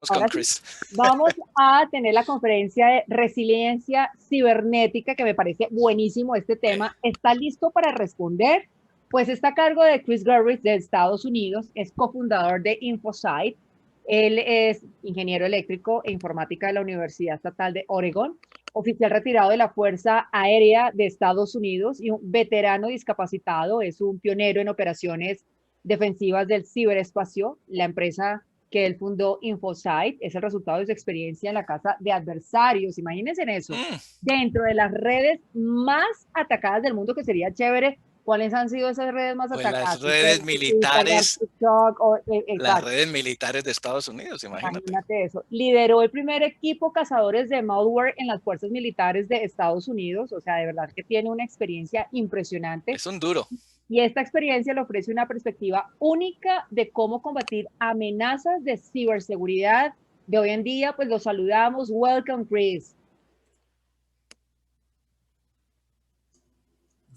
Vamos con Ahora sí, Chris. vamos a tener la conferencia de resiliencia cibernética, que me parece buenísimo este tema. ¿Está listo para responder? Pues está a cargo de Chris Gerritz de Estados Unidos, es cofundador de Infocyte. Él es ingeniero eléctrico e informática de la Universidad Estatal de Oregon, oficial retirado de la Fuerza Aérea de Estados Unidos y un veterano discapacitado. Es un pionero en operaciones defensivas del ciberespacio. La empresa que él fundó Infocyte, es el resultado de su experiencia en la casa de adversarios. Imagínense en eso, Mm, dentro de las redes más atacadas del mundo, que sería chévere. ¿Cuáles han sido esas redes más pues atacadas? las redes Instagram, militares, TikTok, las exacto. redes militares de Estados Unidos, imagínate. Imagínate eso. Lideró el primer equipo cazadores de malware en las fuerzas militares de Estados Unidos. O sea, de verdad que tiene una experiencia impresionante. Es un duro. Y esta experiencia le ofrece una perspectiva única de cómo combatir amenazas de ciberseguridad de hoy en día. Pues los saludamos. Welcome, Chris.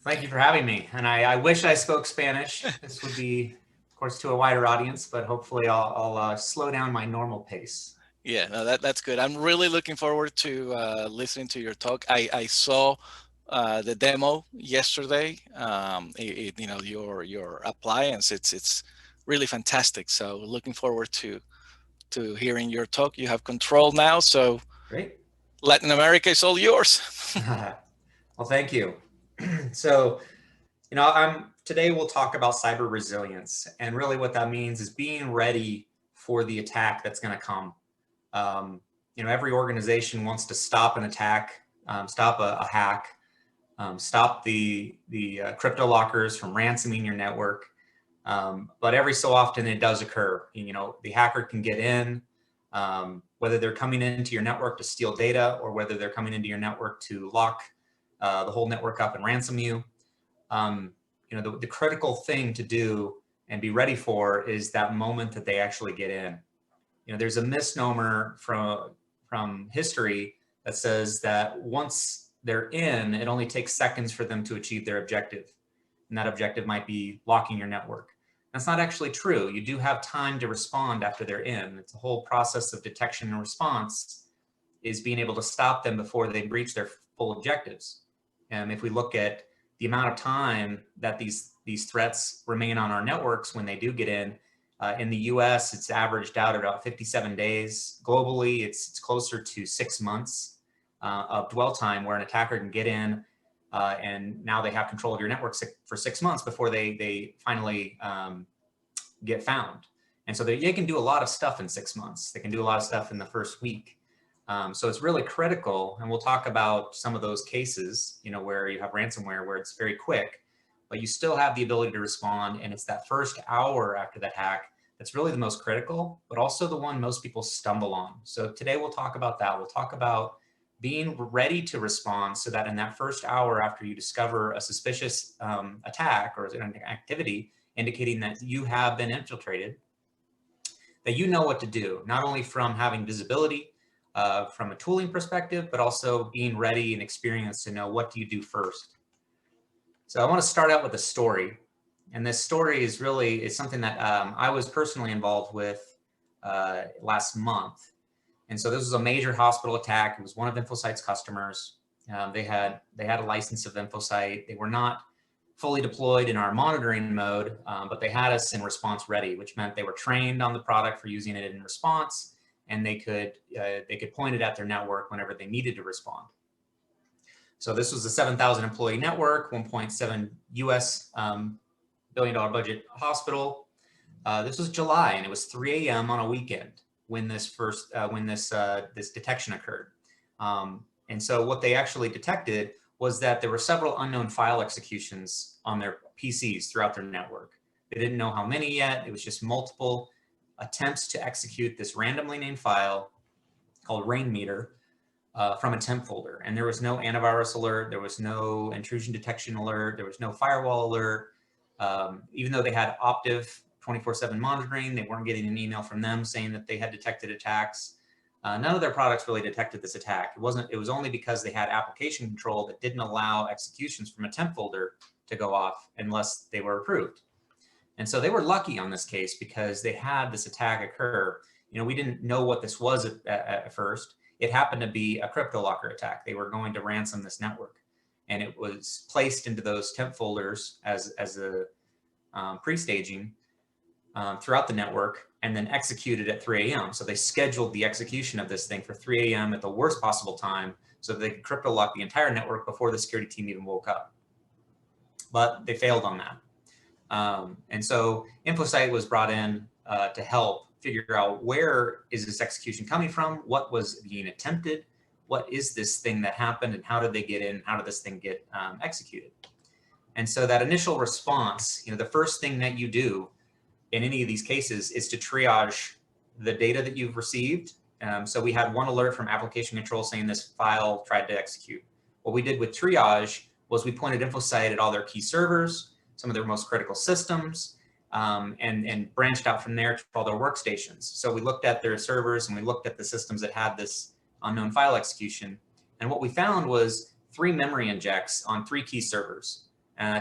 Thank you for having me. And I wish I spoke Spanish. This would be, of course, to a wider audience, but hopefully I'll slow down my normal pace. Yeah, no, that's good. I'm really looking forward to listening to your talk. I saw the demo yesterday. You know, your appliance. It's really fantastic. So looking forward to hearing your talk. You have control now, so Great. Latin America is all yours. Well, thank you. So, you know, today we'll talk about cyber resilience, and really what that means is being ready for the attack that's going to come. You know, every organization wants to stop an attack, stop a hack, stop the crypto lockers from ransoming your network. But every so often it does occur. You know, the hacker can get in, whether they're coming into your network to steal data or whether they're coming into your network to lock the whole network up and ransom you. You know, the critical thing to do and be ready for is that moment that they actually get in. You know, there's a misnomer from history that says that once they're in, it only takes seconds for them to achieve their objective. And that objective might be locking your network. That's not actually true. You do have time to respond after they're in. It's a whole process of detection and response is being able to stop them before they reach their full objectives. And if we look at the amount of time that these threats remain on our networks when they do get in the US, it's averaged out at about 57 days. Globally, it's closer to 6 months of dwell time where an attacker can get in and now they have control of your network for 6 months before they finally get found. And so they can do a lot of stuff in 6 months. They can do a lot of stuff in the first week. So it's really critical, and we'll talk about some of those cases, you know, where you have ransomware where it's very quick, but you still have the ability to respond, and it's that first hour after that hack that's really the most critical, but also the one most people stumble on. So today we'll talk about that. We'll talk about being ready to respond so that in that first hour after you discover a suspicious attack or an activity indicating that you have been infiltrated, that you know what to do, not only from having visibility, from a tooling perspective, but also being ready and experienced to know what do you do first. So I want to start out with a story. And this story is really, it's something that I was personally involved with last month. And so this was a major hospital attack. It was one of Infocyte's customers. They had a license of Infocyte. They were not fully deployed in our monitoring mode, but they had us in response ready, which meant they were trained on the product for using it in response, and they could point it at their network whenever they needed to respond. So this was a 7,000 employee network, 1.7 US billion dollar budget hospital. This was July, and it was 3 a.m. on a weekend when this this detection occurred. And so what they actually detected was that there were several unknown file executions on their PCs throughout their network. They didn't know how many yet. It was just multiple attempts to execute this randomly named file called rain meter from a temp folder. And there was no antivirus alert. There was no intrusion detection alert. There was no firewall alert. Even though they had Optiv 24/7 monitoring, they weren't getting an email from them saying that they had detected attacks. None of their products really detected this attack. It was only because they had application control that didn't allow executions from a temp folder to go off unless they were approved. And so they were lucky on this case because they had this attack occur we didn't know what this was at first. It happened to be a crypto locker attack. They were going to ransom this network, and it was placed into those temp folders as a pre-staging throughout the network, and then executed at 3 a.m. So they scheduled the execution of this thing for 3 a.m. at the worst possible time so that they could crypto lock the entire network before the security team even woke up. But they failed on that. And so Infocyte was brought in to help figure out, where is this execution coming from? What was being attempted? What is this thing that happened, and how did they get in? How did this thing get executed? And so that initial response, the first thing that you do in any of these cases is to triage the data that you've received. So we had one alert from application control saying this file tried to execute. What we did with Triage was we pointed Infocyte at all their key servers, some of their most critical systems, and branched out from there to all their workstations. So we looked at their servers, and we looked at the systems that had this unknown file execution. And what we found was 3 memory injects on 3 key servers.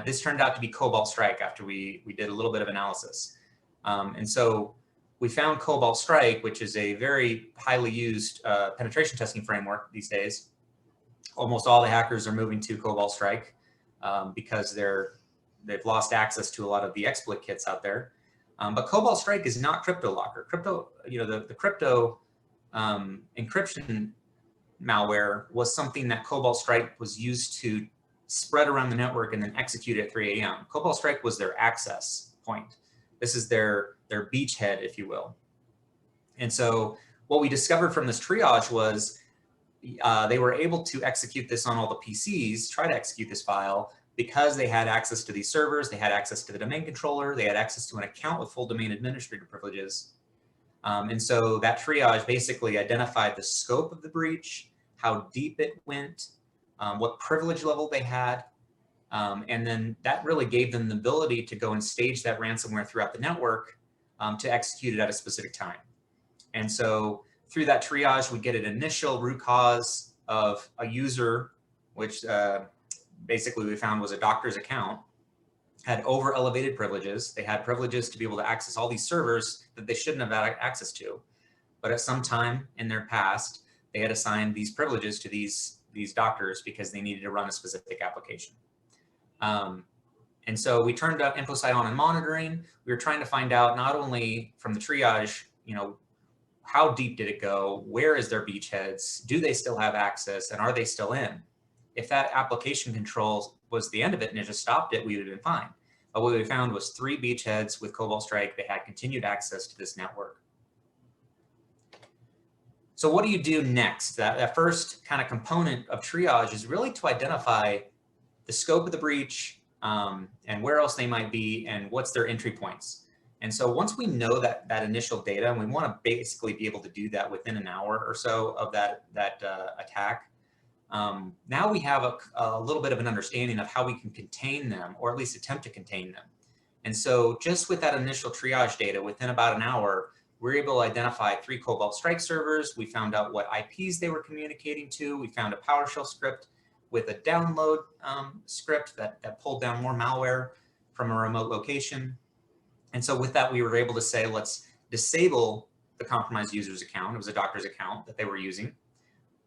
This turned out to be Cobalt Strike after we did a little bit of analysis. And so we found Cobalt Strike, which is a very highly used penetration testing framework these days. Almost all the hackers are moving to Cobalt Strike because they've lost access to a lot of the exploit kits out there. But Cobalt Strike is not crypto locker. The crypto encryption malware was something that Cobalt Strike was used to spread around the network and then execute at 3 a.m. Cobalt Strike was their access point. This is their beachhead, if you will. And so what we discovered from this triage was they were able to execute this on all the PCs, try to execute this file, because they had access to these servers, they had access to the domain controller, they had access to an account with full domain administrator privileges. And so that triage basically identified the scope of the breach, how deep it went, what privilege level they had, and then that really gave them the ability to go and stage that ransomware throughout the network to execute it at a specific time. And so through that triage, we get an initial root cause of a user, which basically we found was a doctor's account, had over elevated privileges. They had privileges to be able to access all these servers that they shouldn't have had access to. But at some time in their past, they had assigned these privileges to these doctors because they needed to run a specific application. And so we turned up Infocyte on and monitoring. We were trying to find out, not only from the triage, how deep did it go? Where is their beachheads? Do they still have access? And are they still in? If that application control was the end of it and it just stopped it, we would have been fine. But what we found was 3 beachheads with Cobalt Strike. They had continued access to this network. So what do you do next? That first kind of component of triage is really to identify the scope of the breach and where else they might be and what's their entry points. And so once we know that initial data, and we want to basically be able to do that within an hour or so of that attack, now we have a little bit of an understanding of how we can contain them, or at least attempt to contain them. And so just with that initial triage data, within about an hour, we're able to identify 3 Cobalt Strike servers. We found out what IPs they were communicating to. We found a PowerShell script with a download script that pulled down more malware from a remote location. And so with that, we were able to say, let's disable the compromised user's account. It was a doctor's account that they were using.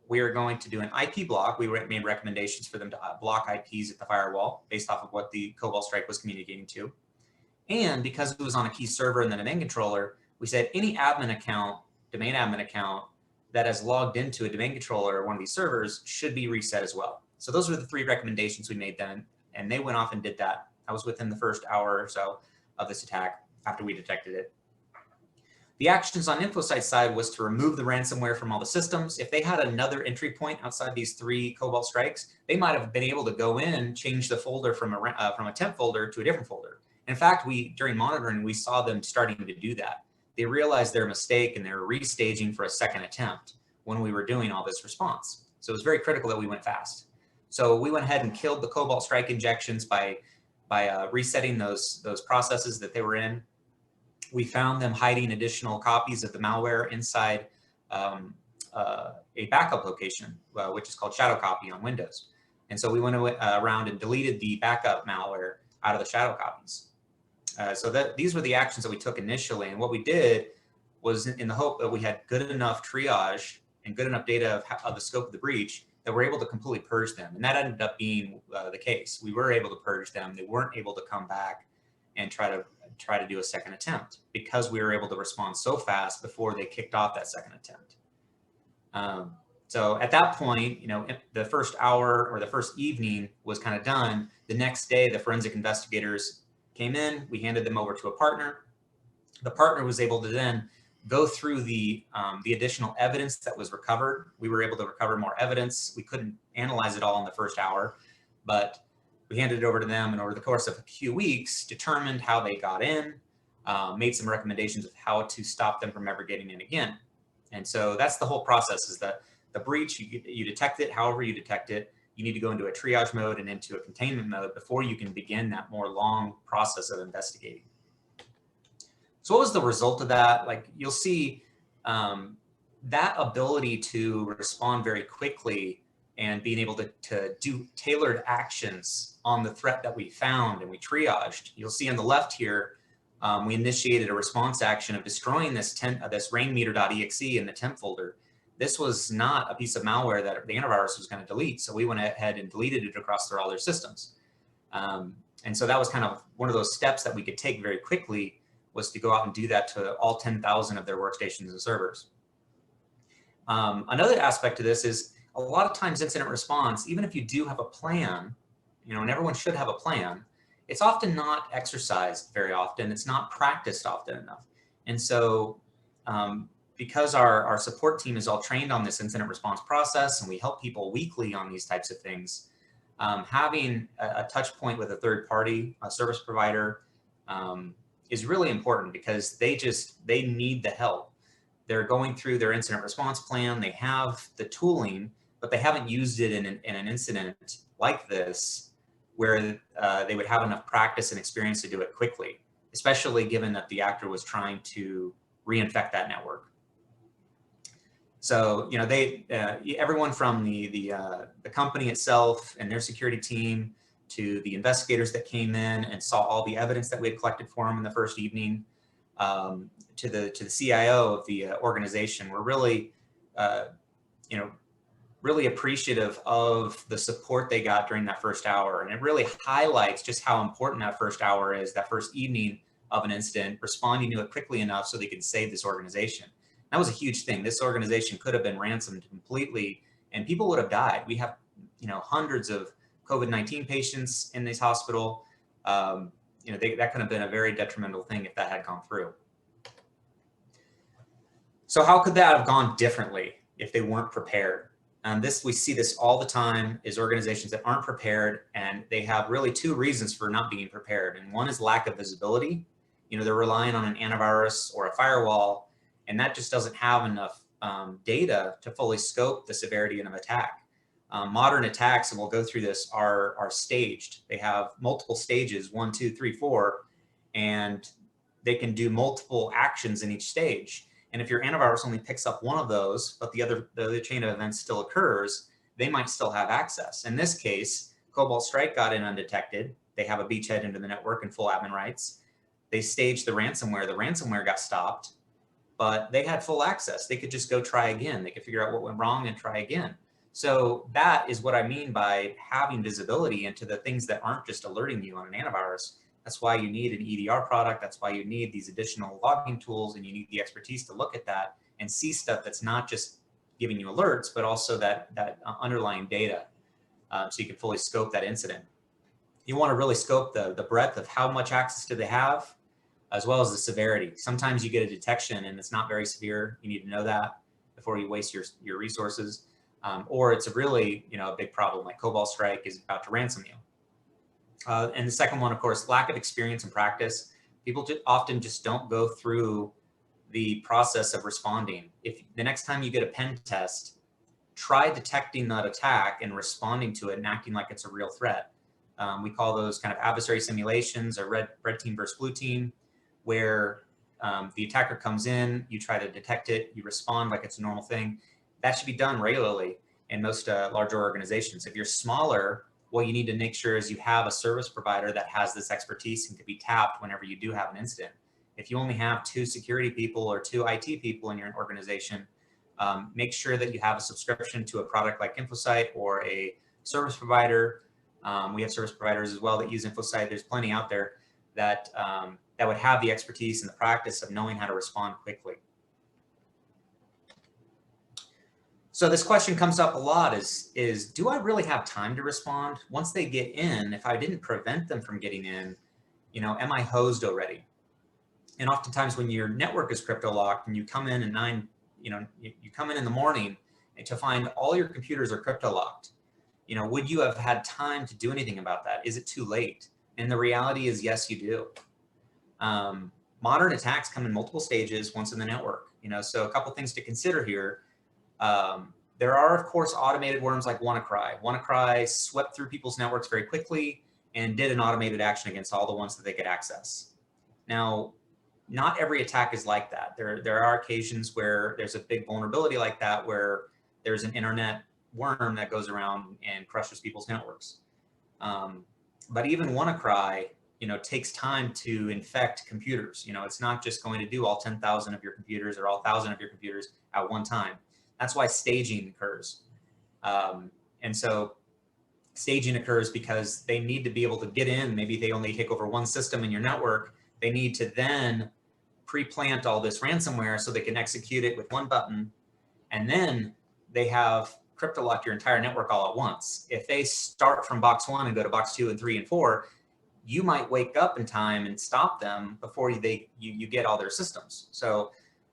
We are going to do an IP block. We made recommendations for them to block IPs at the firewall based off of what the Cobalt Strike was communicating to. And because it was on a key server and then a domain controller, we said any admin account, domain admin account, that has logged into a domain controller or one of these servers should be reset as well. So those were the 3 recommendations we made then, and they went off and did that. That was within the first hour or so of this attack after we detected it. The actions on Infocyte's side was to remove the ransomware from all the systems. If they had another entry point outside these 3 Cobalt Strikes, they might have been able to go in and change the folder from a temp folder to a different folder. In fact, during monitoring, we saw them starting to do that. They realized their mistake and they were restaging for a second attempt when we were doing all this response. So it was very critical that we went fast. So we went ahead and killed the Cobalt Strike injections by resetting those processes that they were in. We found them hiding additional copies of the malware inside a backup location, which is called shadow copy on Windows. And so we went around and deleted the backup malware out of the shadow copies. So these were the actions that we took initially. And what we did was in the hope that we had good enough triage and good enough data of the scope of the breach that we're able to completely purge them. And that ended up being the case. We were able to purge them. They weren't able to come back and try to do a second attempt because we were able to respond so fast before they kicked off that second attempt. So at that point, you know, the first hour or the first evening was kind of done. The next day, the forensic investigators came in, we handed them over to a partner. The partner was able to then go through the additional evidence that was recovered. We were able to recover more evidence. We couldn't analyze it all in the first hour, but we handed it over to them, and over the course of a few weeks, determined how they got in, made some recommendations of how to stop them from ever getting in again. And so that's the whole process, is that the breach, you detect it, however you detect it, you need to go into a triage mode and into a containment mode before you can begin that more long process of investigating. So what was the result of that? Like, you'll see that ability to respond very quickly and being able to do tailored actions on the threat that we found and we triaged. You'll see on the left here, we initiated a response action of destroying this rainmeter.exe in the temp folder. This was not a piece of malware that the antivirus was going to delete. So we went ahead and deleted it across all their systems. And so that was kind of one of those steps that we could take very quickly, was to go out and do that to all 10,000 of their workstations and servers. Another aspect to this is, a lot of times incident response, even if you do have a plan, you know, and everyone should have a plan, it's often not exercised very often. It's not practiced often enough. And so because our support team is all trained on this incident response process, and we help people weekly on these types of things, having a touch point with a third party, a service provider, is really important, because they need the help. They're going through their incident response plan. They have the tooling, but they haven't used it in an incident like this, where they would have enough practice and experience to do it quickly, especially given that the actor was trying to reinfect that network. So, you know, everyone from the company itself and their security team, to the investigators that came in and saw all the evidence that we had collected for them in the first evening, to the CIO of the organization, were really, you know, really appreciative of the support they got during that first hour. And it really highlights just how important that first hour is, that first evening of an incident, responding to it quickly enough so they could save this organization. That was a huge thing. This organization could have been ransomed completely and people would have died. We have, you know, hundreds of COVID-19 patients in this hospital. You know, that could have been a very detrimental thing if that had gone through. So how could that have gone differently if they weren't prepared? We see this all the time, is organizations that aren't prepared, and they have really two reasons for not being prepared. And one is lack of visibility. You know, they're relying on an antivirus or a firewall, and that just doesn't have enough data to fully scope the severity of an attack. Modern attacks, and we'll go through this, are staged. They have multiple stages, 1, 2, 3, 4, and they can do multiple actions in each stage. And if your antivirus only picks up one of those, but the other chain of events still occurs, they might still have access. In this case, Cobalt Strike got in undetected. They have a beachhead into the network and full admin rights. They staged the ransomware. The ransomware got stopped, but they had full access. They could just go try again. They could figure out what went wrong and try again. So that is what I mean by having visibility into the things that aren't just alerting you on an antivirus. That's why you need an EDR product. That's why you need these additional logging tools, and you need the expertise to look at that and see stuff that's not just giving you alerts, but also that underlying data, so you can fully scope that incident. You want to really scope the breadth of how much access do they have, as well as the severity. Sometimes you get a detection and it's not very severe. You need to know that before you waste your resources. Or it's a really, you know, a big problem, like Cobalt Strike is about to ransom you. And the second one, of course, lack of experience and practice. People often just don't go through the process of responding. If the next time you get a pen test, try detecting that attack and responding to it and acting like it's a real threat. We call those kind of adversary simulations, or red team versus blue team, where the attacker comes in, you try to detect it, you respond like it's a normal thing. That should be done regularly in most larger organizations. If you're smaller, what you need to make sure is you have a service provider that has this expertise and can be tapped whenever you do have an incident. If you only have 2 security people or 2 IT people in your organization, make sure that you have a subscription to a product like Infocyte or a service provider. We have service providers as well that use Infocyte. There's plenty out there that, that would have the expertise and the practice of knowing how to respond quickly. So this question comes up a lot is do I really have time to respond? Once they get in, if I didn't prevent them from getting in, am I hosed already? And oftentimes when your network is crypto locked and you come in at you come in the morning to find all your computers are crypto locked, would you have had time to do anything about that? Is it too late? And the reality is, yes, you do. Modern attacks come in multiple stages once in the network, so a couple things to consider here. There are, of course, automated worms like WannaCry. WannaCry swept through people's networks very quickly and did an automated action against all the ones that they could access. Now, not every attack is like that. There are occasions where there's a big vulnerability like that, where there's an internet worm that goes around and crushes people's networks. But even WannaCry, takes time to infect computers. It's not just going to do all 10,000 of your computers or all 1,000 of your computers at one time. That's why staging occurs. And so staging occurs because they need to be able to get in. Maybe they only take over one system in your network. They need to then pre-plant all this ransomware so they can execute it with one button. And then they have crypto locked your entire network all at once. If they start from box 1 and go to box 2 and 3 and 4, you might wake up in time and stop them before you get all their systems. So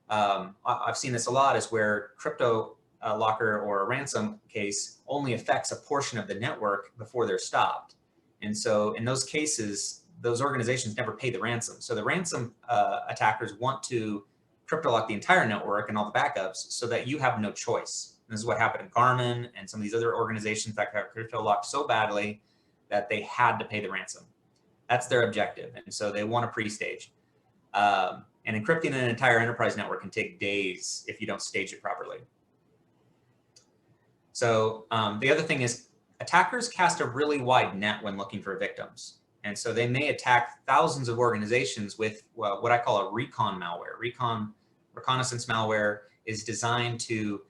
I've seen this a lot, is where crypto locker or a ransom case only affects a portion of the network before they're stopped. And so in those cases, those organizations never pay the ransom. So the ransom attackers want to crypto lock the entire network and all the backups so that you have no choice. And this is what happened in Garmin and some of these other organizations that got crypto locked so badly that they had to pay the ransom. That's their objective. And so they want to pre-stage. And encrypting an entire enterprise network can take days if you don't stage it properly. So the other thing is, attackers cast a really wide net when looking for victims. And so they may attack thousands of organizations with what I call a recon malware. Reconnaissance malware is designed to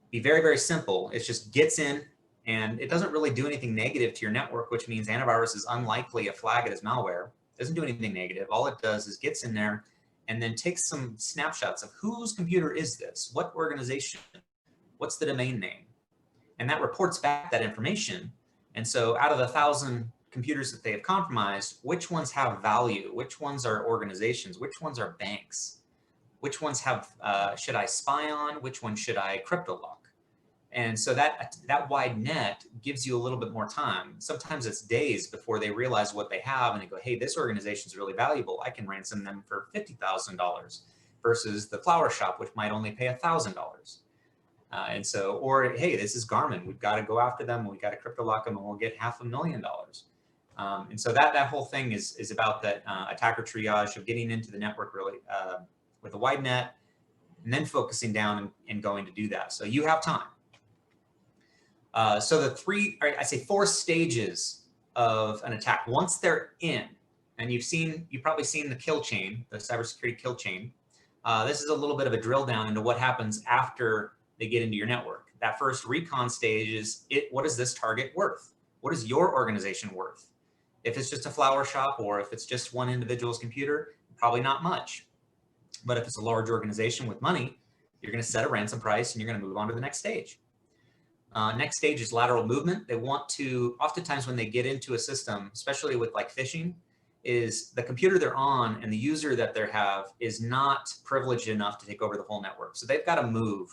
be very, very simple. It just gets in and it doesn't really do anything negative to your network, which means antivirus is unlikely to flag it as malware. It doesn't do anything negative. All it does is gets in there and then takes some snapshots of whose computer is this, what organization, what's the domain name, and that reports back that information. And so out of the 1,000 computers that they have compromised, which ones have value, which ones are organizations, which ones are banks, which ones have, should I spy on, which one should I crypto lock? And so that wide net gives you a little bit more time. Sometimes it's days before they realize what they have and they go, hey, this organization is really valuable. I can ransom them for $50,000 versus the flower shop, which might only pay $1,000. And so, or hey, this is Garmin. We've got to go after them. We've got to crypto lock them and we'll get $500,000. And so that whole thing is about that attacker triage of getting into the network really with a wide net and then focusing down and going to do that. So you have time. So the 4 stages of an attack. Once they're in, and you've probably seen the kill chain, the cybersecurity kill chain. This is a little bit of a drill down into what happens after they get into your network. That first recon stage is what is this target worth? What is your organization worth? If it's just a flower shop or if it's just one individual's computer, probably not much. But if it's a large organization with money, you're going to set a ransom price and you're going to move on to the next stage. Next stage is lateral movement. They want to, oftentimes when they get into a system, especially with like phishing, is the computer they're on and the user that they have is not privileged enough to take over the whole network. So they've got to move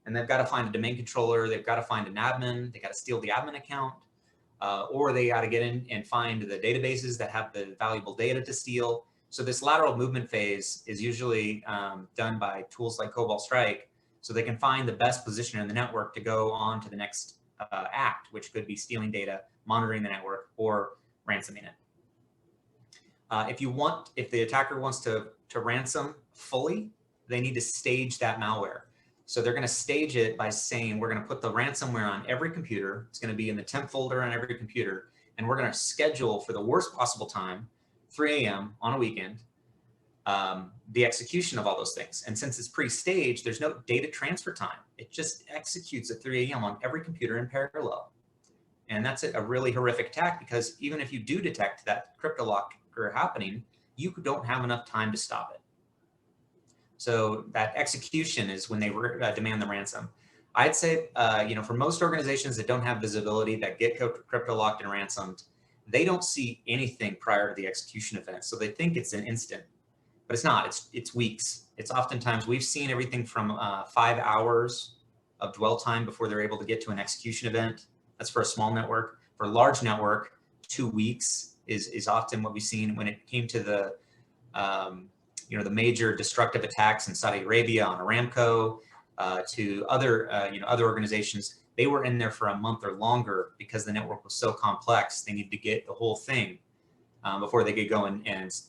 and they've got to find a domain controller. They've got to find an admin. They got to steal the admin account, or they got to get in and find the databases that have the valuable data to steal. So this lateral movement phase is usually done by tools like Cobalt Strike, so they can find the best position in the network to go on to the next act, which could be stealing data, monitoring the network, or ransoming it. If the attacker wants to ransom fully, they need to stage that malware. So they're going to stage it by saying, we're going to put the ransomware on every computer. It's going to be in the temp folder on every computer. And we're going to schedule for the worst possible time, 3 a.m. on a weekend, the execution of all those things. And since it's pre-staged, there's no data transfer time. It just executes at 3 a.m. on every computer in parallel. And that's a really horrific attack, because even if you do detect that crypto locker happening, you don't have enough time to stop it. So that execution is when they demand the ransom. I'd say, for most organizations that don't have visibility, that get crypto locked and ransomed, they don't see anything prior to the execution event. So they think it's an instant, but it's not. It's weeks. It's oftentimes, we've seen everything from 5 hours of dwell time before they're able to get to an execution event. That's for a small network. For a large network, 2 weeks is often what we've seen. When it came to the the major destructive attacks in Saudi Arabia on Aramco, to other other organizations, they were in there for a month or longer because the network was so complex. They needed to get the whole thing before they could go and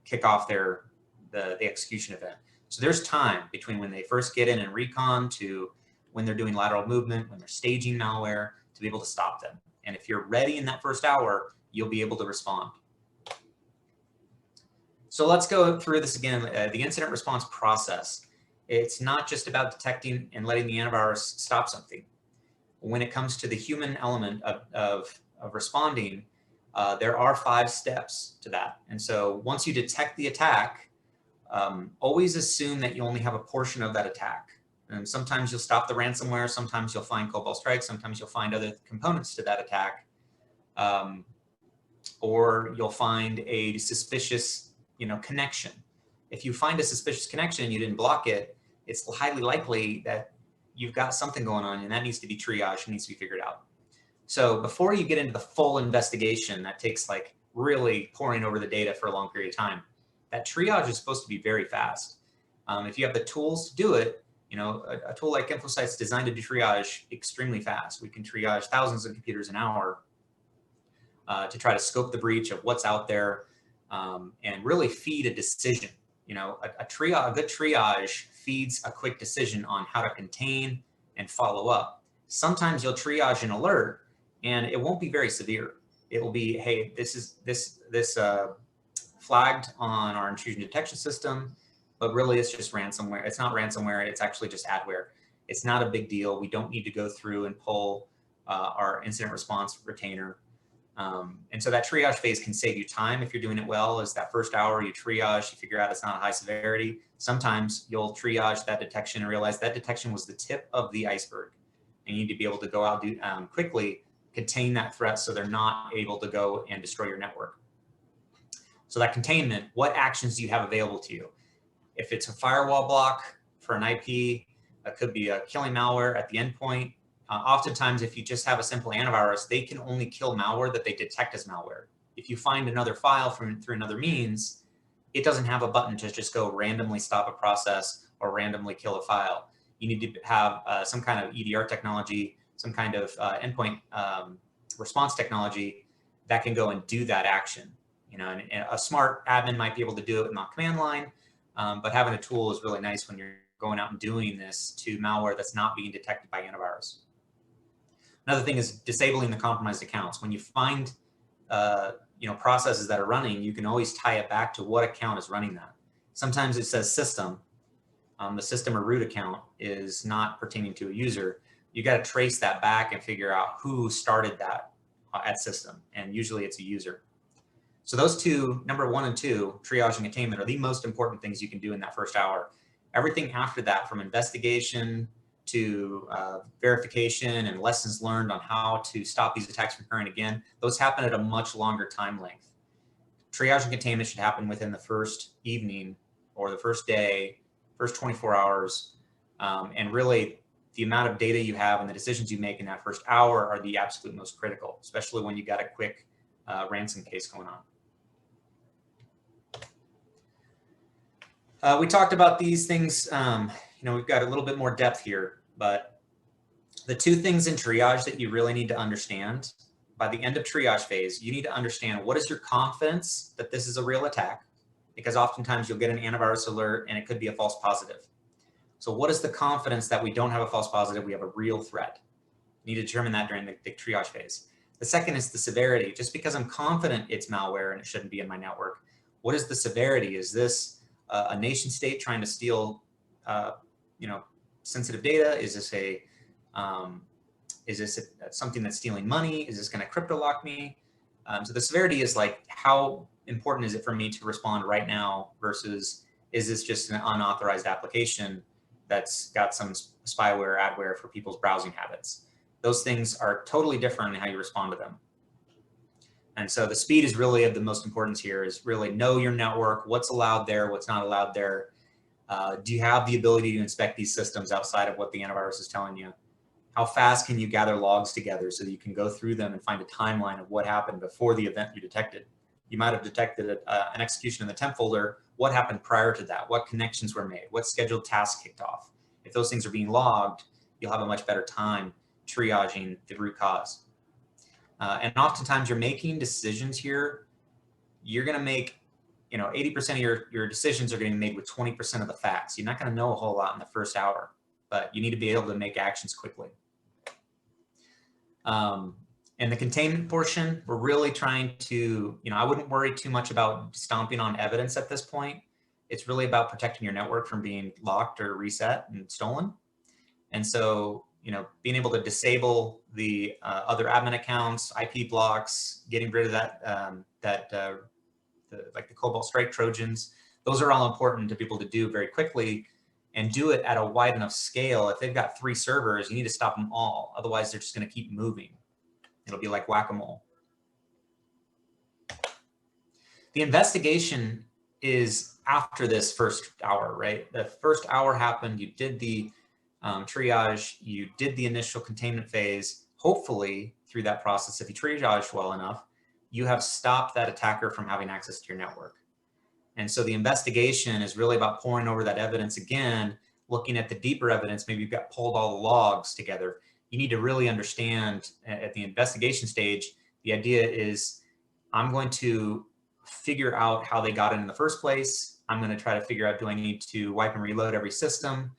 kick off the execution event. So there's time between when they first get in and recon to when they're doing lateral movement, when they're staging malware, to be able to stop them. And if you're ready in that first hour, you'll be able to respond. So let's go through this again. The incident response process. It's not just about detecting and letting the antivirus stop something. When it comes to the human element of responding, there are 5 steps to that. And so once you detect the attack, always assume that you only have a portion of that attack. And sometimes you'll stop the ransomware, sometimes you'll find Cobalt Strike, sometimes you'll find other components to that attack, or you'll find a suspicious connection. If you find a suspicious connection and you didn't block it, it's highly likely that you've got something going on, and that needs to be triaged, needs to be figured out. So before you get into the full investigation, that takes like really poring over the data for a long period of time. That triage is supposed to be very fast. If you have the tools to do it, a tool like Infocyte is designed to do triage extremely fast. We can triage thousands of computers an hour to try to scope the breach of what's out there, and really feed a decision. A good triage feeds a quick decision on how to contain and follow up. Sometimes you'll triage an alert and it won't be very severe. It will be, hey, this is flagged on our intrusion detection system, but really it's just ransomware. It's not ransomware, it's actually just adware. It's not a big deal. We don't need to go through and pull our incident response retainer. And so that triage phase can save you time if you're doing it well. Is that first hour you triage, you figure out it's not high severity. Sometimes you'll triage that detection and realize that detection was the tip of the iceberg. And you need to be able to go out quickly, contain that threat so they're not able to go and destroy your network. So that containment, what actions do you have available to you? If it's a firewall block for an IP, it could be a killing malware at the endpoint. Oftentimes, if you just have a simple antivirus, they can only kill malware that they detect as malware. If you find another file through another means, it doesn't have a button to just go randomly stop a process or randomly kill a file. You need to have some kind of EDR technology, some kind of endpoint response technology that can go and do that action. And a smart admin might be able to do it in the command line, but having a tool is really nice when you're going out and doing this to malware that's not being detected by antivirus. Another thing is disabling the compromised accounts. When you find processes that are running, you can always tie it back to what account is running that. Sometimes it says system. The system or root account is not pertaining to a user. You got to trace that back and figure out who started that at system, and usually it's a user. So those two, number 1 and 2, triage and containment, are the most important things you can do in that first hour. Everything after that, from investigation to verification and lessons learned on how to stop these attacks from occurring again, those happen at a much longer time length. Triage and containment should happen within the first evening or the first day, first 24 hours. And really, the amount of data you have and the decisions you make in that first hour are the absolute most critical, especially when you got a quick ransom case going on. We talked about these things. We've got a little bit more depth here, but the 2 things in triage that you really need to understand by the end of triage phase, you need to understand what is your confidence that this is a real attack, because oftentimes you'll get an antivirus alert and it could be a false positive. So what is the confidence that we don't have a false positive, we have a real threat? You need to determine that during the triage phase. The second is the severity. Just because I'm confident it's malware and it shouldn't be in my network, what is the severity? Is this a nation state trying to steal, sensitive data? Is this something that's stealing money? Is this going to crypto lock me? So the severity is like, how important is it for me to respond right now versus is this just an unauthorized application that's got some spyware, adware for people's browsing habits? Those things are totally different in how you respond to them. And so the speed is really of the most importance here, is really know your network, what's allowed there, what's not allowed there. Do you have the ability to inspect these systems outside of what the antivirus is telling you? How fast can you gather logs together so that you can go through them and find a timeline of what happened before the event you detected? You might have detected an execution in the temp folder. What happened prior to that? What connections were made? What scheduled tasks kicked off? If those things are being logged, you'll have a much better time triaging the root cause. And oftentimes you're making decisions here. You're going to make, 80% of your decisions are getting made with 20% of the facts. You're not going to know a whole lot in the first hour, but you need to be able to make actions quickly. And the containment portion, we're really trying to, I wouldn't worry too much about stomping on evidence at this point. It's really about protecting your network from being locked or reset and stolen. And so, being able to disable the other admin accounts, IP blocks, getting rid of like the Cobalt Strike Trojans, those are all important to be able to do very quickly and do it at a wide enough scale. If they've got 3 servers, you need to stop them all. Otherwise, they're just going to keep moving. It'll be like whack-a-mole. The investigation is after this first hour, right? The first hour happened, you did the triage, you did the initial containment phase. Hopefully, through that process, if you triage well enough, you have stopped that attacker from having access to your network. And so the investigation is really about pouring over that evidence again, looking at the deeper evidence. Maybe you've got pulled all the logs together. You need to really understand at the investigation stage, the idea is I'm going to figure out how they got in the first place. I'm going to try to figure out, do I need to wipe and reload every system?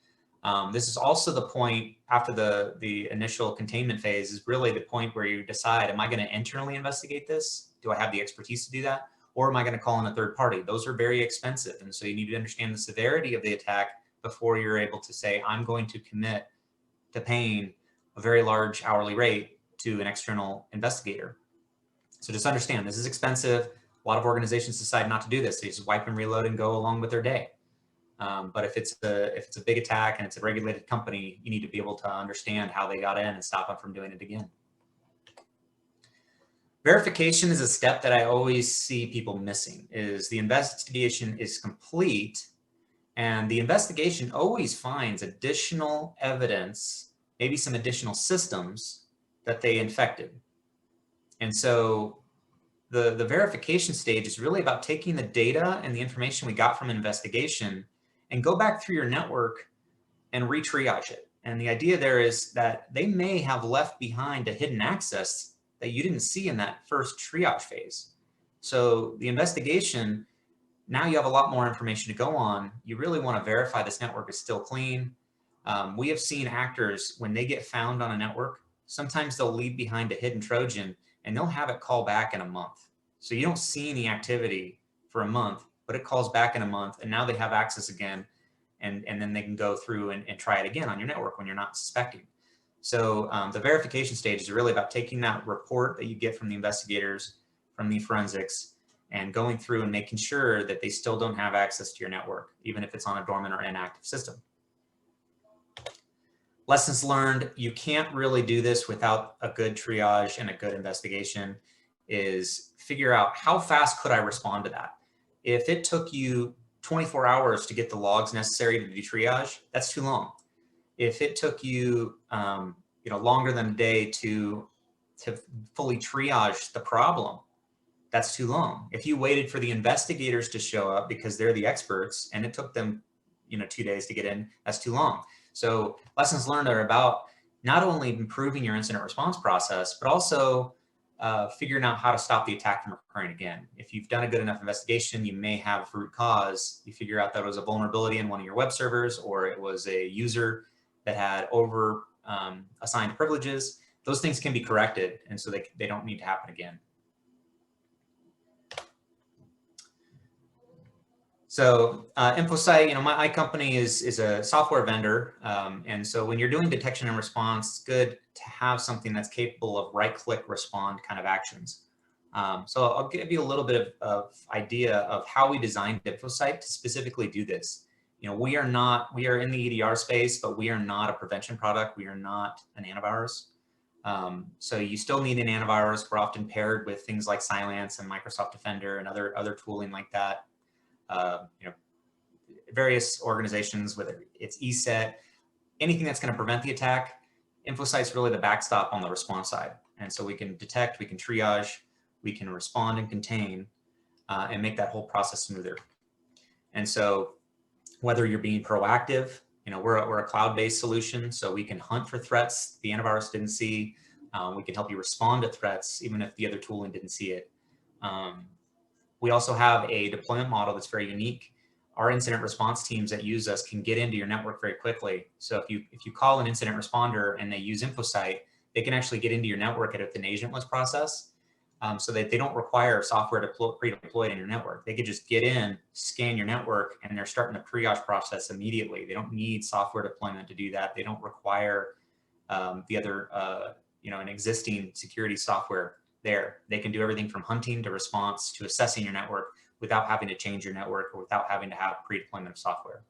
This is also the point after the initial containment phase, is really the point where you decide, am I going to internally investigate this? Do I have the expertise to do that? Or am I going to call in a third party? Those are very expensive. And so you need to understand the severity of the attack before you're able to say, I'm going to commit to paying a very large hourly rate to an external investigator. So just understand, this is expensive. A lot of organizations decide not to do this. They just wipe and reload and go along with their day. But if it's a big attack and it's a regulated company, you need to be able to understand how they got in and stop them from doing it again. Verification is a step that I always see people missing. Is the investigation is complete, and the investigation always finds additional evidence, maybe some additional systems that they infected. And so the verification stage is really about taking the data and the information we got from an investigation and go back through your network and re-triage it. And the idea there is that they may have left behind a hidden access that you didn't see in that first triage phase. So the investigation, now you have a lot more information to go on. You really want to verify this network is still clean. We have seen actors, when they get found on a network, sometimes they'll leave behind a hidden Trojan and they'll have it call back in a month. So you don't see any activity for a month, but it calls back in a month, and now they have access again, and then they can go through and try it again on your network when you're not suspecting. So the verification stage is really about taking that report that you get from the investigators, from the forensics, and going through and making sure that they still don't have access to your network, even if it's on a dormant or inactive system. Lessons learned, you can't really do this without a good triage and a good investigation, is figure out how fast could I respond to that. If it took you 24 hours to get the logs necessary to do triage, that's too long. If it took you, longer than a day to fully triage the problem, that's too long. If you waited for the investigators to show up because they're the experts and it took them, 2 days to get in, that's too long. So lessons learned are about not only improving your incident response process, but also figuring out how to stop the attack from occurring again. If you've done a good enough investigation, you may have root cause. You figure out that it was a vulnerability in one of your web servers, or it was a user that had over assigned privileges. Those things can be corrected, and so they don't need to happen again. So Infocyte, my company is a software vendor. And so when you're doing detection and response, it's good to have something that's capable of right-click respond kind of actions. So I'll give you a little bit of idea of how we designed Infocyte to specifically do this. We are in the EDR space, but we are not a prevention product. We are not an antivirus. So you still need an antivirus. We're often paired with things like Cylance and Microsoft Defender and other tooling like that. Various organizations, whether it's ESET, anything that's going to prevent the attack, Infocyte's really the backstop on the response side. And so we can detect, we can triage, we can respond and contain, and make that whole process smoother. And so whether you're being proactive, we're a cloud-based solution, so we can hunt for threats the antivirus didn't see. We can help you respond to threats, even if the other tooling didn't see it. We also have a deployment model that's very unique. Our incident response teams that use us can get into your network very quickly. So if you call an incident responder and they use Infocyte, they can actually get into your network if an agentless process, so that they don't require software to pre-deployed in your network. They could just get in, scan your network, and they're starting a triage process immediately. They don't need software deployment to do that. They don't require the other, an existing security software there. They can do everything from hunting to response to assessing your network without having to change your network or without having to have pre-deployment of software.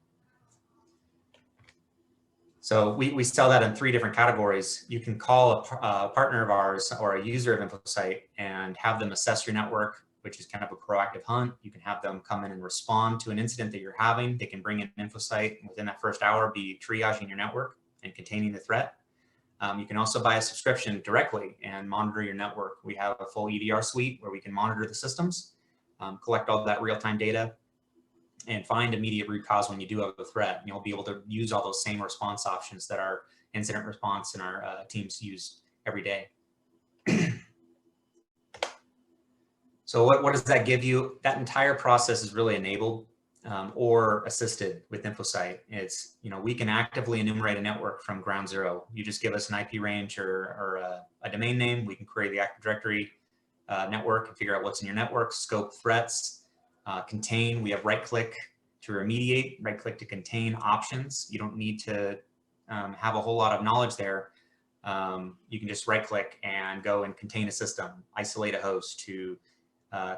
So we sell that in 3 different categories. You can call a partner of ours or a user of Infocyte and have them assess your network, which is kind of a proactive hunt. You can have them come in and respond to an incident that you're having. They can bring in Infocyte and within that first hour be triaging your network and containing the threat. You can also buy a subscription directly and monitor your network. We have a full EDR suite where we can monitor the systems, collect all that real-time data, and find immediate root cause when you do have a threat. And you'll be able to use all those same response options that our incident response and our teams use every day. So what does that give you? That entire process is really enabled or assisted with Infocyte. It's, we can actively enumerate a network from ground zero. You just give us an IP range or a domain name. We can query the Active Directory network and figure out what's in your network, scope threats, contain. We have right-click to remediate, right-click to contain options. You don't need to have a whole lot of knowledge there. You can just right-click and go and contain a system, isolate a host to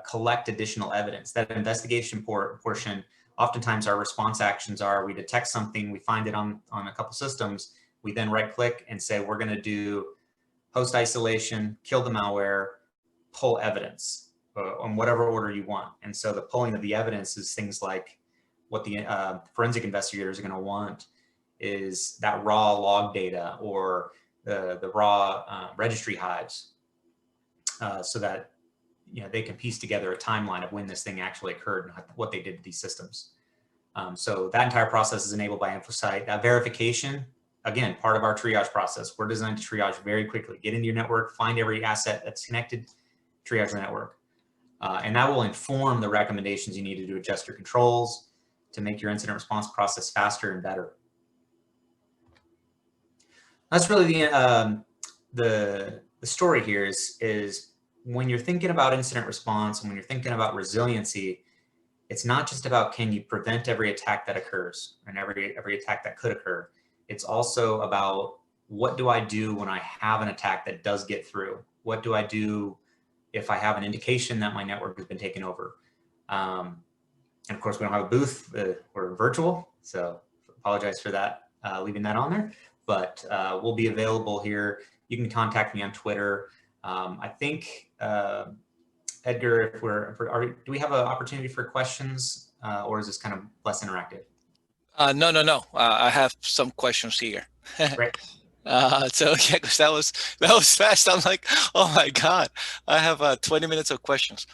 collect additional evidence. That investigation portion, oftentimes our response actions are we detect something, we find it on a couple systems, we then right-click and say we're going to do host isolation, kill the malware, pull evidence on whatever order you want. And so the pulling of the evidence is things like what the forensic investigators are going to want is that raw log data or the raw registry hives, so that they can piece together a timeline of when this thing actually occurred and what they did to these systems. So that entire process is enabled by Infocyte. That verification, again, part of our triage process. We're designed to triage very quickly. Get into your network, find every asset that's connected, triage the network. And that will inform the recommendations you need to do to adjust your controls to make your incident response process faster and better. That's really the story here is when you're thinking about incident response and when you're thinking about resiliency, it's not just about can you prevent every attack that occurs and every attack that could occur. It's also about what do I do when I have an attack that does get through? What do I do if I have an indication that my network has been taken over? And of course, we don't have a booth. We're virtual, so apologize for that, leaving that on there. But we'll be available here. You can contact me on Twitter. I think, Edgar, do we have an opportunity for questions, or is this kind of less interactive? No. I have some questions here. Great. So yeah, because that was fast. I'm like, oh my God, I have 20 minutes of questions.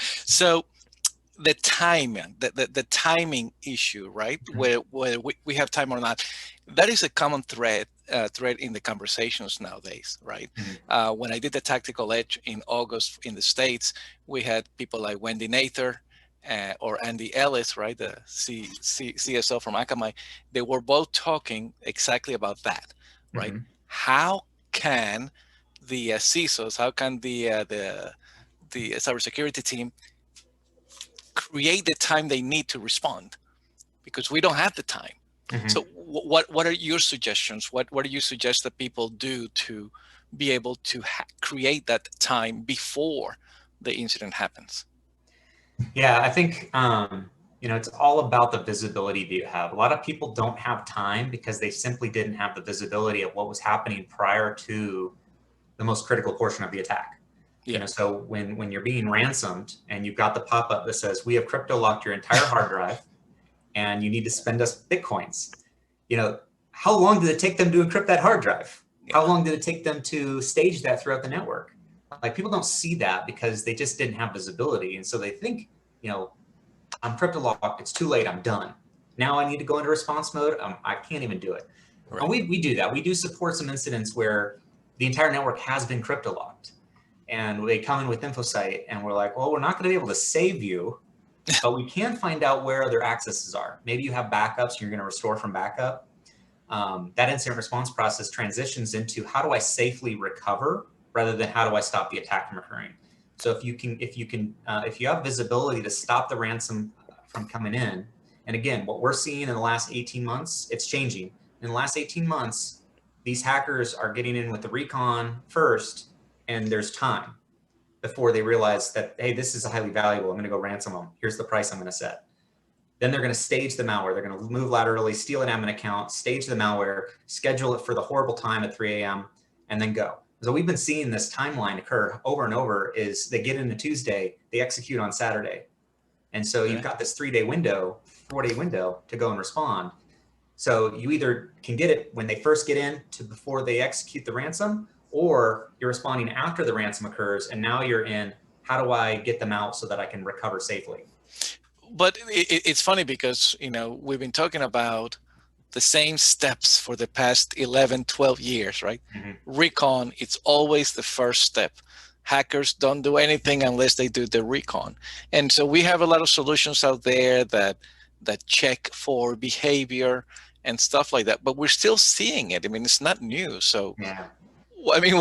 So the timing, the timing issue, right? Mm-hmm. Where we have time or not, that is a common thread in the conversations nowadays, right? Mm-hmm. When I did the Tactical Edge in August in the States, we had people like Wendy Nather or Andy Ellis, right? The CSO from Akamai. They were both talking exactly about that, right? Mm-hmm. How can the CISOs, how can the cybersecurity team create the time they need to respond, because we don't have the time. Mhm. So what are your suggestions? What do you suggest that people do to be able to create that time before the incident happens? Yeah, I think it's all about the visibility that you have. A lot of people don't have time because they simply didn't have the visibility of what was happening prior to the most critical portion of the attack. Yeah. So when you're being ransomed and you've got the pop-up that says, we have crypto locked your entire hard drive and you need to spend us Bitcoins, how long did it take them to encrypt that hard drive? Yeah. How long did it take them to stage that throughout the network? Like, people don't see that because they just didn't have visibility. And so they think, I'm crypto locked, it's too late, I'm done. Now I need to go into response mode. I can't even do it. Right. And we do that. We do support some incidents where the entire network has been crypto locked. And they come in with Infocyte and we're like, well, we're not going to be able to save you, but we can find out where their accesses are. Maybe you have backups and you're going to restore from backup. That incident response process transitions into, how do I safely recover rather than how do I stop the attack from occurring? So if you have visibility to stop the ransom from coming in, and again, what we're seeing in the last 18 months, it's changing. In the last 18 months, these hackers are getting in with the recon first, and there's time before they realize that, hey, this is highly valuable. I'm going to go ransom them. Here's the price I'm going to set. Then they're going to stage the malware. They're going to move laterally, steal an admin account, stage the malware, schedule it for the horrible time at 3 a.m., and then go. So we've been seeing this timeline occur over and over. Is they get into Tuesday, they execute on Saturday. And so you've got this 3-day window, 4-day window to go and respond. So you either can get it when they first get in to before they execute the ransom, or you're responding after the ransom occurs, and now you're in, how do I get them out so that I can recover safely? But it's funny because, we've been talking about the same steps for the past 11, 12 years, right? Mm-hmm. Recon, it's always the first step. Hackers don't do anything unless they do the recon. And so we have a lot of solutions out there that check for behavior and stuff like that, but we're still seeing it. I mean, it's not new. So, yeah. I mean,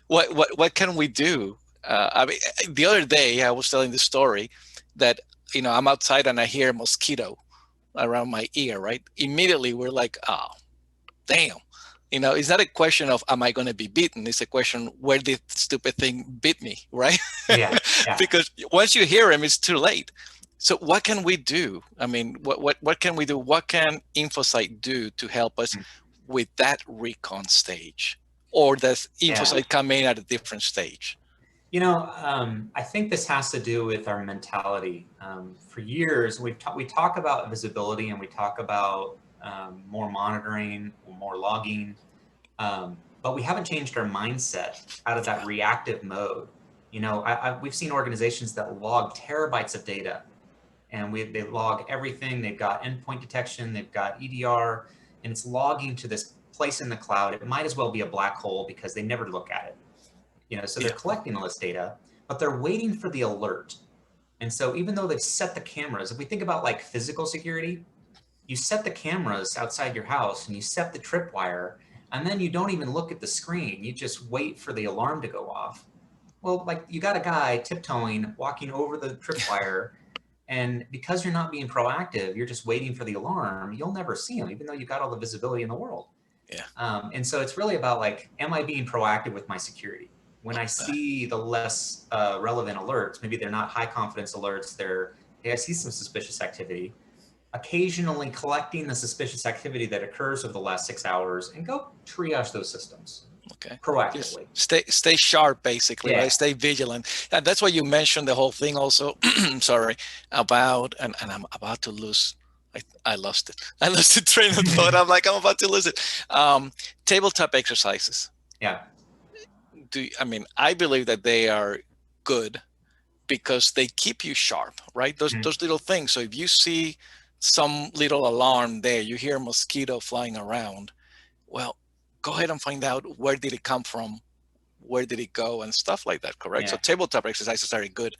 what can we do? I mean, the other day I was telling the story that, I'm outside and I hear a mosquito around my ear, right? Immediately we're like, oh, damn. It's not a question of, am I going to be bitten? It's a question, where did the stupid thing bit me, right? Yeah. Because once you hear him, it's too late. So what can we do? I mean, what can we do? What can Infocyte do to help us with that recon stage? Or does Infocyte come in at a different stage? I think this has to do with our mentality. For years, we talk about visibility and we talk about more monitoring, more logging, but we haven't changed our mindset out of that reactive mode. We've seen organizations that log terabytes of data, and they log everything. They've got endpoint detection, they've got EDR, and it's logging to this place in the cloud. It might as well be a black hole because they never look at it. So they're collecting all this data, but they're waiting for the alert. And so even though they've set the cameras, if we think about like physical security, you set the cameras outside your house and you set the tripwire, and then you don't even look at the screen. You just wait for the alarm to go off. Well, like, you got a guy tiptoeing, walking over the tripwire, and because you're not being proactive, you're just waiting for the alarm. You'll never see him, even though you've got all the visibility in the world. Yeah. And so it's really about, like, am I being proactive with my security? When I see the less relevant alerts, maybe they're not high confidence alerts, hey, I see some suspicious activity. Occasionally collecting the suspicious activity that occurs over the last 6 hours and go triage those systems. Okay. Proactively. Just stay sharp, basically, right? Stay vigilant. And that's why you mentioned the whole thing also, sorry, about, and I'm about to lose, I lost it. I lost the train of thought. I'm about to lose it. Tabletop exercises. Yeah. I believe that they are good because they keep you sharp, right? Those little things. So if you see some little alarm there, you hear a mosquito flying around, well, go ahead and find out, where did it come from? Where did it go? And stuff like that, correct? So tabletop exercises are a good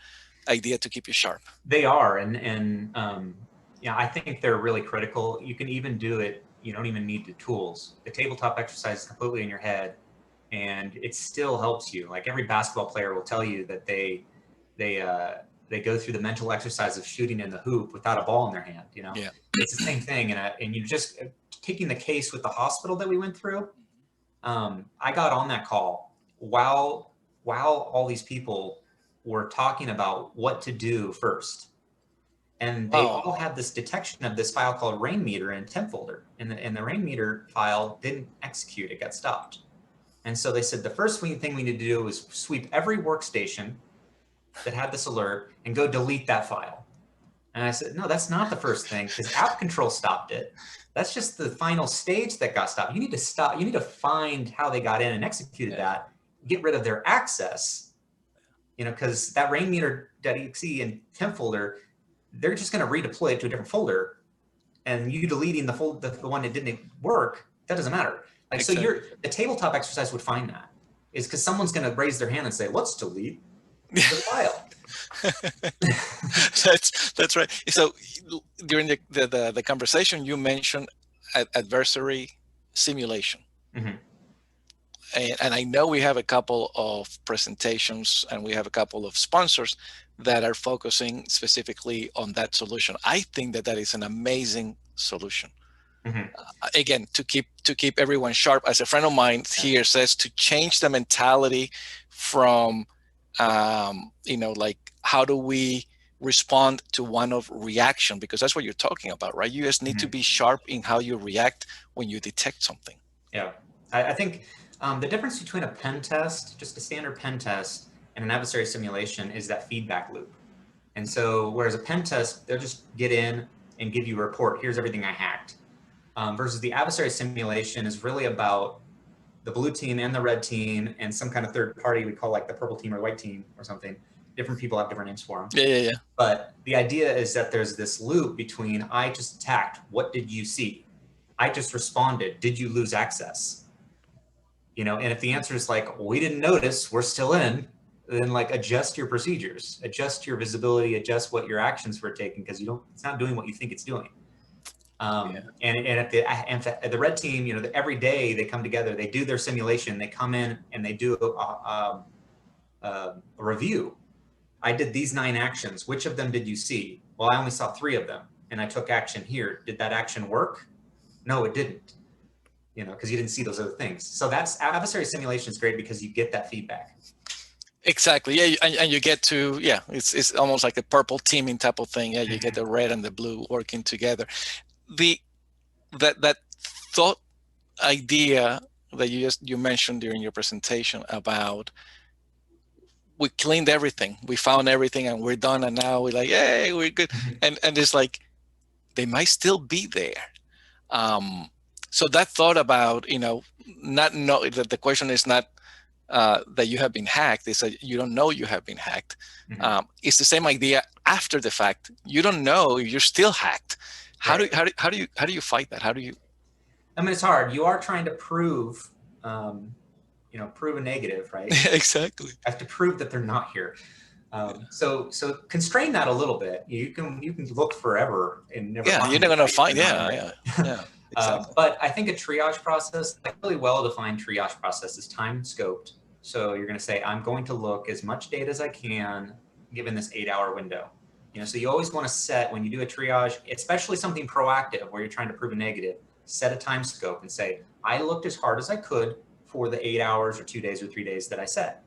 idea to keep you sharp. They are. And I think they're really critical. You can even do it. You don't even need the tools. The tabletop exercise is completely in your head, and it still helps you. Like, every basketball player will tell you that they they go through the mental exercise of shooting in the hoop without a ball in their hand. You know, Yeah. it's the same thing. And you just taking the case with the hospital that we went through. I got on that call while all these people were talking about what to do first. And they all had this detection of this file called rain meter in temp folder. And the rain meter file didn't execute, it got stopped. And so they said, the first thing we need to do is sweep every workstation that had this alert and go delete that file. And I said, no, that's not the first thing, because app control stopped it. That's just the final stage that got stopped. You need to stop, you need to find how they got in and executed that, get rid of their access, you know, because that rain meter.exe and temp folder, they're just going to redeploy it to a different folder, and you deleting the one that didn't work, that doesn't matter. Like, exactly. So the tabletop exercise would find that is because someone's going to raise their hand and say, let's delete the file. That's right. So during the conversation, you mentioned adversary simulation. Mm-hmm. And I know we have a couple of presentations and we have a couple of sponsors that are focusing specifically on that solution. I think that is an amazing solution. Mm-hmm. Again, to keep everyone sharp. As a friend of mine here says, to change the mentality from, like, how do we respond to one of reaction? Because that's what you're talking about, right? You just need to be sharp in how you react when you detect something. Yeah, I think the difference between a pen test, just a standard pen test, and an adversary simulation is that feedback loop. And so whereas a pen test, they'll just get in and give you a report, here's everything I hacked. Versus the adversary simulation is really about the blue team and the red team and some kind of third party we call like the purple team or white team or something. Different people have different names for them. Yeah. But the idea is that there's this loop between I just attacked, what did you see? I just responded, did you lose access? You know, and if the answer is like, we didn't notice, we're still in, then like adjust your procedures, adjust your visibility, adjust what your actions were taking, because it's not doing what you think it's doing. And at the red team, you know, every day they come together, they do their simulation, they come in and they do a review. I did these 9 actions. Which of them did you see? Well, I only saw 3 of them, and I took action here. Did that action work? No, it didn't. You know, because you didn't see those other things. So that's adversary simulation is great because you get that feedback. Exactly. Yeah, and you get to it's almost like a purple teaming type of thing. Yeah, you get the red and the blue working together. That thought idea that you mentioned during your presentation about we cleaned everything, we found everything, and we're done, and now we're like, hey, we're good. And it's like they might still be there. So that thought about, not know that the question is not that you have been hacked, is that you don't know you have been hacked. It's the same idea after the fact. You don't know you're still hacked. How do you fight that? How do you? I mean, it's hard. You are trying to prove, prove a negative, right? Exactly. You have to prove that they're not here. So constrain that a little bit. You can look forever and never. Yeah, you're never gonna find. Yeah. Exactly. But I think a triage process, a really well-defined triage process, is time scoped. So you're going to say, I'm going to look as much data as I can given this 8-hour window. So you always want to set, when you do a triage, especially something proactive where you're trying to prove a negative, set a time scope and say, I looked as hard as I could for the 8 hours or 2 days or 3 days that I set.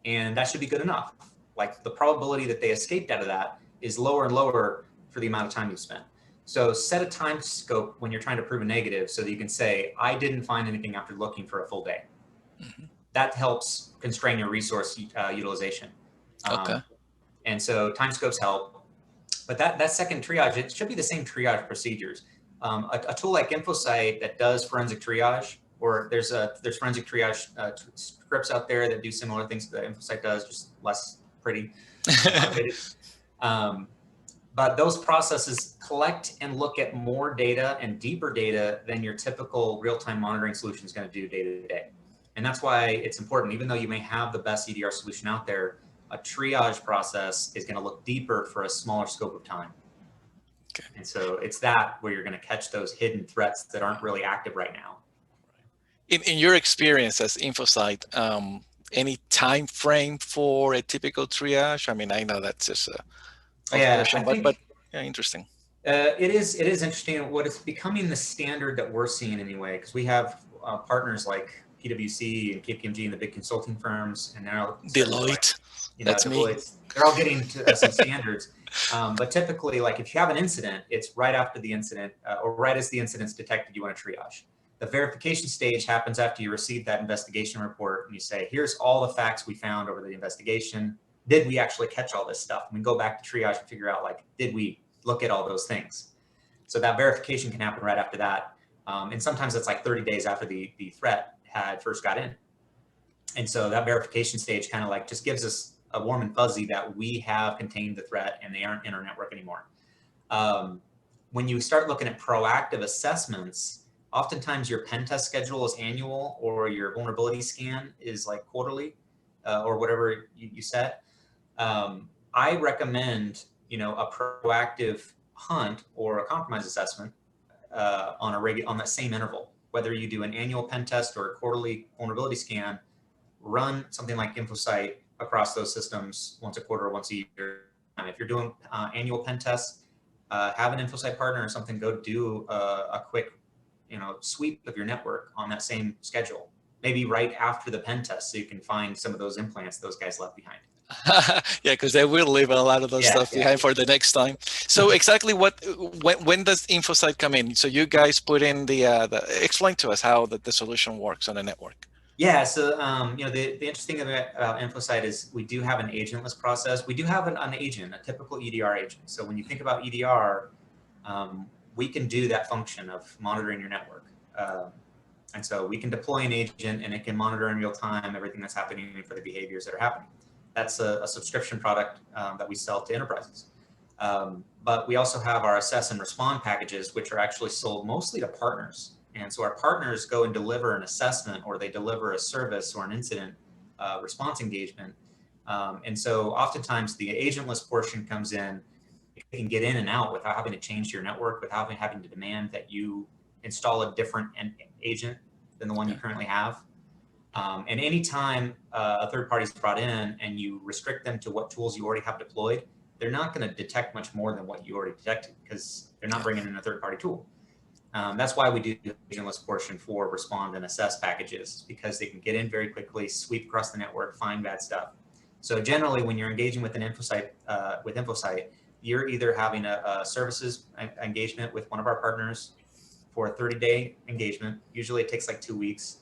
And that should be good enough. Like, the probability that they escaped out of that is lower and lower for the amount of time you've spent. So set a time scope when you're trying to prove a negative so that you can say, I didn't find anything after looking for a full day. That helps constrain your resource utilization. Okay. And so time scopes help. But that second triage, it should be the same triage procedures. A tool like Infocyte that does forensic triage, or there's forensic triage scripts out there that do similar things that Infocyte does, just less pretty. But those processes collect and look at more data and deeper data than your typical real-time monitoring solution is going to do day to day. And that's why it's important, even though you may have the best EDR solution out there, a triage process is going to look deeper for a smaller scope of time. Okay. And so it's that where you're going to catch those hidden threats that aren't really active right now. In your experience as Infocyte, any time frame for a typical triage? I mean, I know that's just a question, but yeah, interesting. It is interesting. What is becoming the standard that we're seeing anyway, because we have partners like PwC and KPMG and the big consulting firms, and now Deloitte. That's me. They're all getting to some standards. But typically, like if you have an incident, it's right after the incident or right as the incident's detected, you want to triage. The verification stage happens after you receive that investigation report and you say, here's all the facts we found over the investigation. Did we actually catch all this stuff? And we go back to triage and figure out, like, did we look at all those things? So that verification can happen right after that. And sometimes it's like 30 days after the threat had first got in. And so that verification stage kind of like just gives us a warm and fuzzy that we have contained the threat and they aren't in our network anymore. When you start looking at proactive assessments, oftentimes your pen test schedule is annual or your vulnerability scan is like quarterly or whatever you set. I recommend, a proactive hunt or a compromise assessment on that same interval. Whether you do an annual pen test or a quarterly vulnerability scan, run something like Infocyte across those systems once a quarter or once a year. If you're doing annual pen tests, have an Infocyte partner or something, go do a quick sweep of your network on that same schedule, maybe right after the pen test, so you can find some of those implants those guys left behind. Yeah, because they will leave a lot of those stuff behind for the next time. So exactly when does Infocyte come in? So you guys put in explain to us how the solution works on the network. Yeah, so the interesting thing about Infocyte is we do have an agentless process. We do have an agent, a typical EDR agent. So when you think about EDR, we can do that function of monitoring your network. And so we can deploy an agent and it can monitor in real time everything that's happening for the behaviors that are happening. That's a subscription product that we sell to enterprises. But we also have our assess and respond packages, which are actually sold mostly to partners. And so our partners go and deliver an assessment or they deliver a service or an incident response engagement. And so oftentimes the agentless portion comes in. You can get in and out without having to change your network, without having to demand that you install a different agent than the one you currently have. And anytime a third party is brought in and you restrict them to what tools you already have deployed, they're not going to detect much more than what you already detected because they're not bringing in a third party tool. That's why we do the agentless portion for respond and assess packages, because they can get in very quickly, sweep across the network, find bad stuff. So generally, when you're engaging with an Infocyte, you're either having a services engagement with one of our partners for a 30-day engagement. Usually it takes like 2 weeks.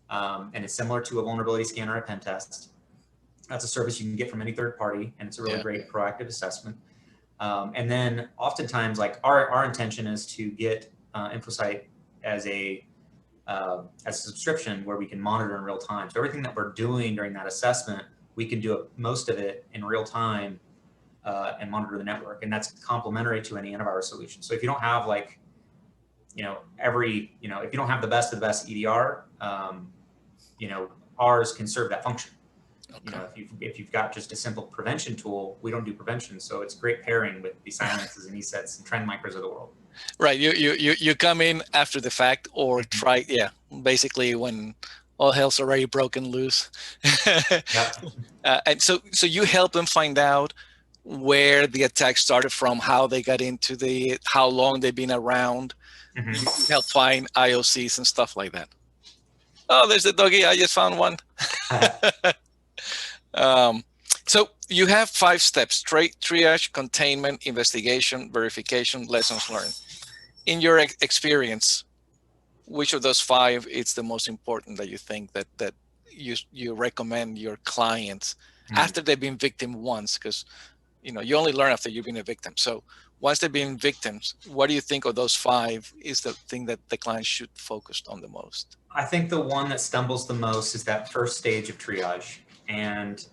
And it's similar to a vulnerability scan or a pen test. That's a service you can get from any third party, and it's a really great proactive assessment. And then oftentimes, like our intention is to get Infocyte as a subscription where we can monitor in real time. So everything that we're doing during that assessment, we can do most of it in real time and monitor the network. And that's complementary to any antivirus solution. So if you don't have if you don't have the best of the best EDR, ours can serve that function. Okay. If you've got just a simple prevention tool, we don't do prevention. So it's great pairing with the Silences and ESETs and Trend Micros of the world. Right. You come in after the fact or basically when all hell's already broken loose. And so you help them find out where the attack started from, how they got into how long they've been around. Mm-hmm. You help find IOCs and stuff like that. Oh, there's a doggy. I just found one. So you have 5 steps: triage, containment, investigation, verification, lessons learned. In your experience, which of those 5 is the most important that you think that you recommend your clients after they've been victim once? Because you only learn after you've been a victim. So once they've been victims, what do you think of those 5 is the thing that the client should focus on the most? I think the one that stumbles the most is that first stage of triage. And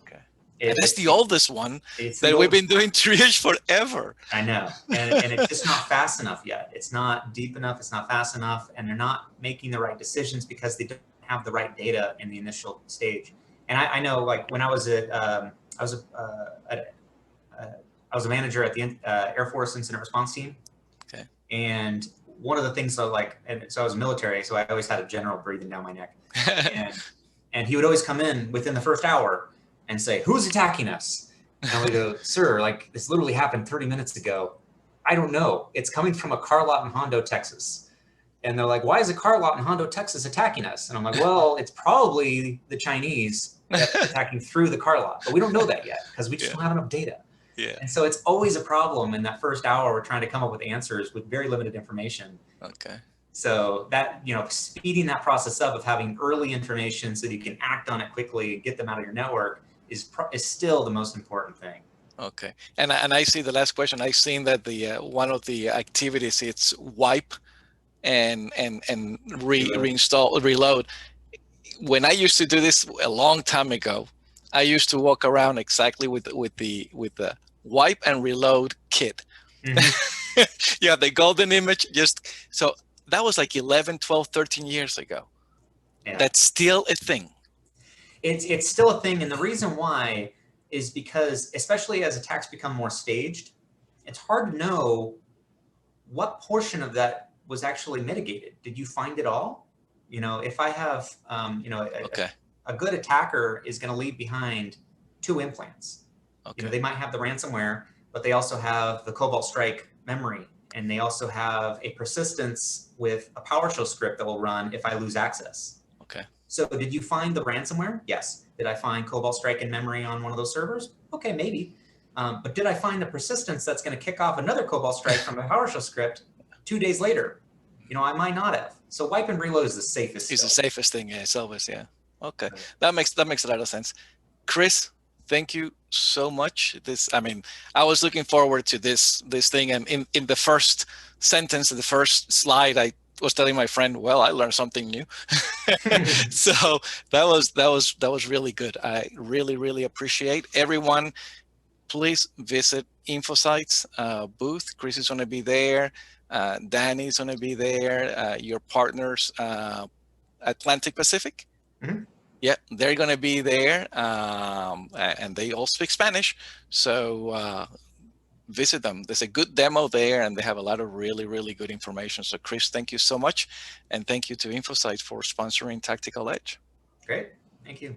that's the oldest one that we've been doing triage forever. I know. And it's just not fast enough yet. It's not deep enough. It's not fast enough. And they're not making the right decisions because they don't have the right data in the initial stage. And I know, like when I was I was a manager at the Air Force Incident Response Team. Okay. And one of the things so I was military, so I always had a general breathing down my neck. And he would always come in within the first hour and say, "Who's attacking us?" And we go, "Sir, like this literally happened 30 minutes ago." "I don't know. It's coming from a car lot in Hondo, Texas." And they're like, "Why is a car lot in Hondo, Texas attacking us?" And I'm like, "Well, it's probably the Chinese that's attacking through the car lot, but we don't know that yet because we just don't have enough data." Yeah. And so it's always a problem in that first hour. We're trying to come up with answers with very limited information. Okay. So that, you know, speeding that process up of having early information so that you can act on it quickly and get them out of your network is still the most important thing. Okay. And I see the last question. I've seen that the one of the activities, it's wipe and reinstall, reload. When I used to do this a long time ago, I used to walk around exactly with the wipe and reload kit. Mm-hmm. Yeah, the golden image. Just so that was like 11, 12, 13 years ago. Yeah. That's still a thing. It's still a thing. And the reason why is because, especially as attacks become more staged, it's hard to know what portion of that was actually mitigated. Did you find it all? You know, if I have, you know, a good attacker is going to leave behind 2 implants. Okay. You know, they might have the ransomware, but they also have the Cobalt Strike memory, and they also have a persistence with a PowerShell script that will run if I lose access. Okay. So did you find the ransomware? Yes. Did I find Cobalt Strike in memory on one of those servers? Okay, maybe. But did I find the persistence that's going to kick off another Cobalt Strike from a PowerShell script 2 days later? You know, I might not have. So wipe and reload is the safest. It's the safest thing. Yeah, it's always, yeah. Okay, that makes a lot of sense. Chris, thank you so much. I mean, I was looking forward to this thing, and in the first sentence, the first slide, I was telling my friend, well, I learned something new. So that was really good. I really appreciate everyone. Please visit Infocyte's booth. Chris is going to be there. Danny's going to be there. Your partners, Atlantic Pacific. Mm-hmm. Yeah, they're going to be there, and they all speak Spanish. So visit them. There's a good demo there, and they have a lot of really good information. So Chris, thank you so much. And thank you to Infocyte for sponsoring Tactical Edge. Great. Thank you.